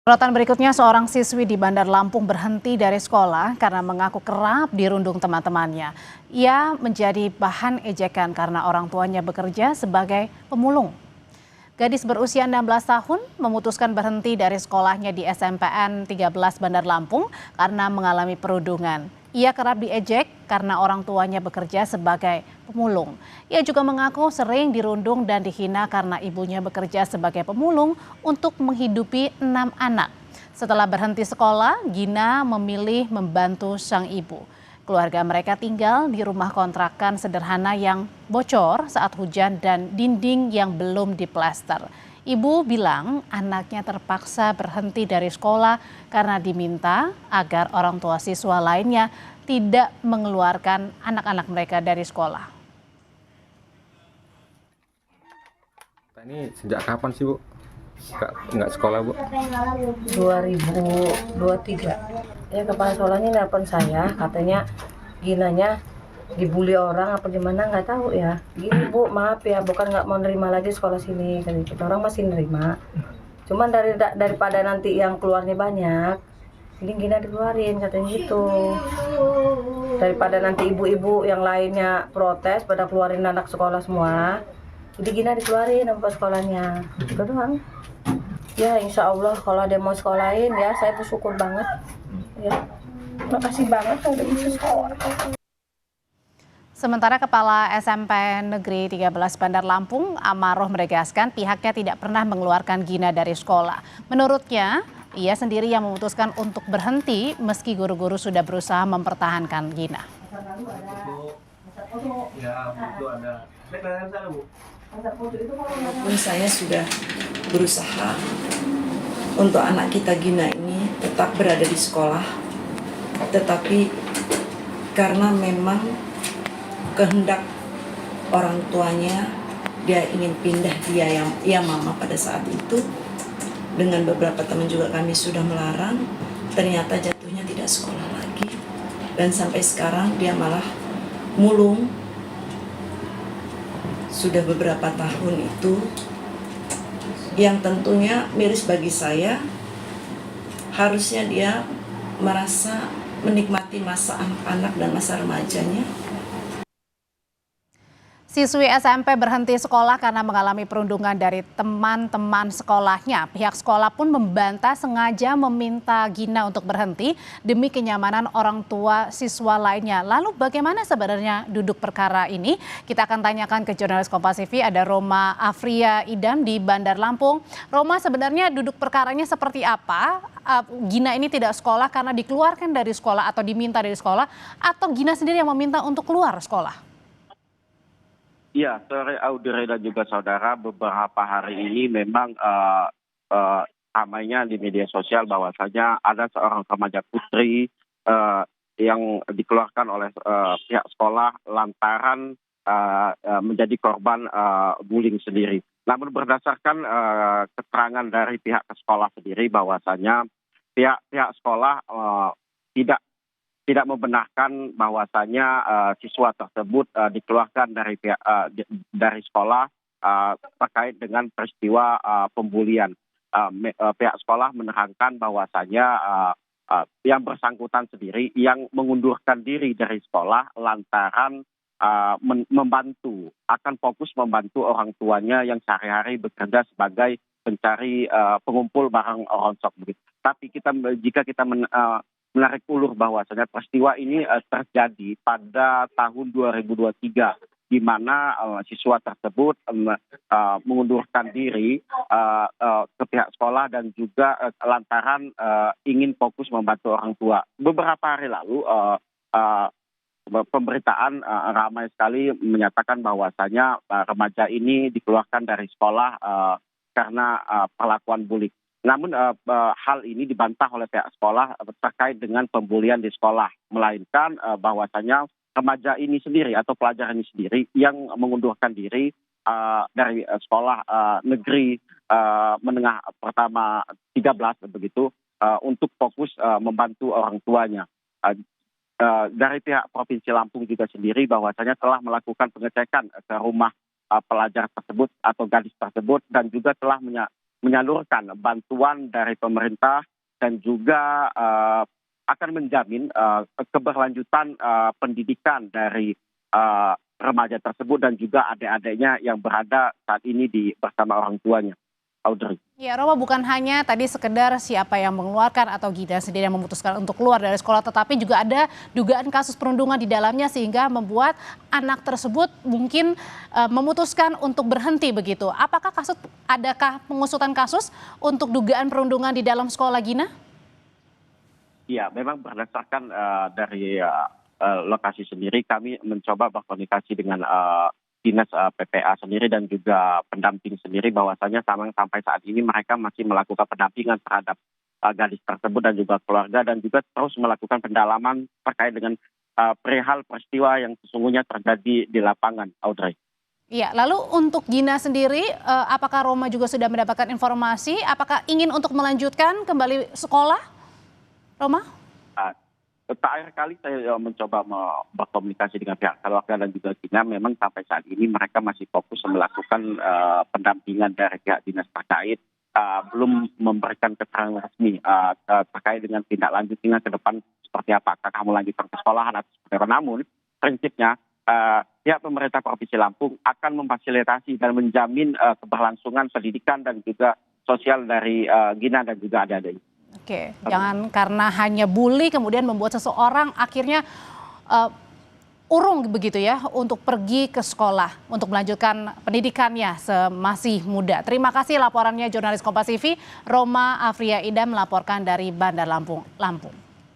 Sorotan berikutnya, seorang siswi di Bandar Lampung berhenti dari sekolah karena mengaku kerap dirundung teman-temannya. Ia menjadi bahan ejekan karena orang tuanya bekerja sebagai pemulung. Gadis berusia 16 tahun memutuskan berhenti dari sekolahnya di SMPN 13 Bandar Lampung karena mengalami perundungan. Ia kerap diejek karena orang tuanya bekerja sebagai pemulung. Ia juga mengaku sering dirundung dan dihina karena ibunya bekerja sebagai pemulung untuk menghidupi 6 anak. Setelah berhenti sekolah, Gina memilih membantu sang ibu. Keluarga mereka tinggal di rumah kontrakan sederhana yang bocor saat hujan dan dinding yang belum diplester. Ibu bilang anaknya terpaksa berhenti dari sekolah karena diminta agar orang tua siswa lainnya tidak mengeluarkan anak-anak mereka dari sekolah. Ini sejak kapan sih, Bu? Nggak sekolah, Bu? 2023 ya, kepala sekolahnya nelpon saya, katanya Ginanya dibully orang apa gimana nggak tahu ya. Gini Bu, maaf ya, bukan nggak mau nerima lagi sekolah sini, kita orang masih nerima, cuman daripada nanti yang keluarnya banyak, ini Gina dikeluarin katanya gitu, daripada nanti ibu-ibu yang lainnya protes pada keluarin anak sekolah semua, jadi Gina dikeluarin sama sekolahnya itu doang. Ya insya Allah kalau ada mau sekolahin ya saya bersyukur banget ya, makasih banget udah bisa sekolah. Sementara Kepala SMP Negeri 13 Bandar Lampung, Amaroh, menegaskan pihaknya tidak pernah mengeluarkan Gina dari sekolah. Menurutnya, ia sendiri yang memutuskan untuk berhenti meski guru-guru sudah berusaha mempertahankan Gina. Walaupun saya sudah berusaha untuk anak kita Gina ini tetap berada di sekolah, tetapi karena memang kehendak orang tuanya, dia ingin pindah, dia mama pada saat itu, dengan beberapa teman juga kami sudah melarang, ternyata jatuhnya tidak sekolah lagi, dan sampai sekarang dia malah mulung. Sudah beberapa tahun itu, yang tentunya miris bagi saya. Harusnya dia merasa menikmati masa anak-anak dan masa remajanya. Siswi SMP berhenti sekolah karena mengalami perundungan dari teman-teman sekolahnya. Pihak sekolah pun membantah sengaja meminta Gina untuk berhenti demi kenyamanan orang tua siswa lainnya. Lalu bagaimana sebenarnya duduk perkara ini? Kita akan tanyakan ke jurnalis Kompas TV, ada Roma Afria Idam di Bandar Lampung. Roma, sebenarnya duduk perkaranya seperti apa? Gina ini tidak sekolah karena dikeluarkan dari sekolah atau diminta dari sekolah, atau Gina sendiri yang meminta untuk keluar sekolah? Ya, sore Audrey dan juga saudara, beberapa hari ini memang ramainya di media sosial bahwasanya ada seorang remaja putri yang dikeluarkan oleh pihak sekolah lantaran menjadi korban bullying sendiri. Namun berdasarkan keterangan dari pihak sekolah sendiri bahwasanya pihak sekolah tidak membenarkan bahwasanya siswa tersebut dikeluarkan dari sekolah terkait dengan peristiwa pembulian. Pihak sekolah menerangkan bahwasanya yang bersangkutan sendiri yang mengundurkan diri dari sekolah lantaran akan fokus membantu orang tuanya yang sehari-hari bekerja sebagai pencari pengumpul barang rontok begitu. Tapi jika kita menarik ulur bahwasanya peristiwa ini terjadi pada tahun 2023, di mana siswa tersebut mengundurkan diri ke pihak sekolah dan juga lantaran ingin fokus membantu orang tua. Beberapa hari lalu pemberitaan ramai sekali menyatakan bahwasanya remaja ini dikeluarkan dari sekolah karena perlakuan bullying. Namun hal ini dibantah oleh pihak sekolah terkait dengan pembulian di sekolah, melainkan bahwasanya remaja ini sendiri atau pelajar ini sendiri yang mengundurkan diri dari sekolah negeri menengah pertama 13 begitu untuk fokus membantu orang tuanya. Dari pihak Provinsi Lampung juga sendiri bahwasanya telah melakukan pengecekan ke rumah pelajar tersebut atau gadis tersebut dan juga telah menyalurkan bantuan dari pemerintah dan juga akan menjamin keberlanjutan pendidikan dari remaja tersebut dan juga adik-adiknya yang berada saat ini bersama orang tuanya. Audrey. Ya, Roma, bukan hanya tadi sekedar siapa yang mengeluarkan atau Gina sendiri yang memutuskan untuk keluar dari sekolah, tetapi juga ada dugaan kasus perundungan di dalamnya sehingga membuat anak tersebut mungkin memutuskan untuk berhenti begitu. Adakah pengusutan kasus untuk dugaan perundungan di dalam sekolah, Gina? Iya, memang berdasarkan dari lokasi sendiri kami mencoba berkomunikasi dengan Dinas PPA sendiri dan juga pendamping sendiri bahwasanya sampai saat ini mereka masih melakukan pendampingan terhadap gadis tersebut dan juga keluarga dan juga terus melakukan pendalaman terkait dengan perihal peristiwa yang sesungguhnya terjadi di lapangan, Audrey. Iya, lalu untuk Gina sendiri, apakah Roma juga sudah mendapatkan informasi? Apakah ingin untuk melanjutkan kembali sekolah, Roma? Terakhir kali saya mencoba berkomunikasi dengan pihak keluarga dan juga Gina, memang sampai saat ini mereka masih fokus melakukan pendampingan dari pihak dinas terkait, belum memberikan keterangan resmi terkait dengan tindak lanjutnya ke depan seperti apa, apakah melanjutkan ke sekolahan atau seperti apa. Namun prinsipnya pihak pemerintah Provinsi Lampung akan memfasilitasi dan menjamin keberlangsungan pendidikan dan juga sosial dari Gina dan juga adik-adik. Oke, jangan karena hanya bully kemudian membuat seseorang akhirnya urung begitu ya untuk pergi ke sekolah untuk melanjutkan pendidikannya semasih muda. Terima kasih laporannya jurnalis Kompas TV Roma Afriya Idam melaporkan dari Bandar Lampung.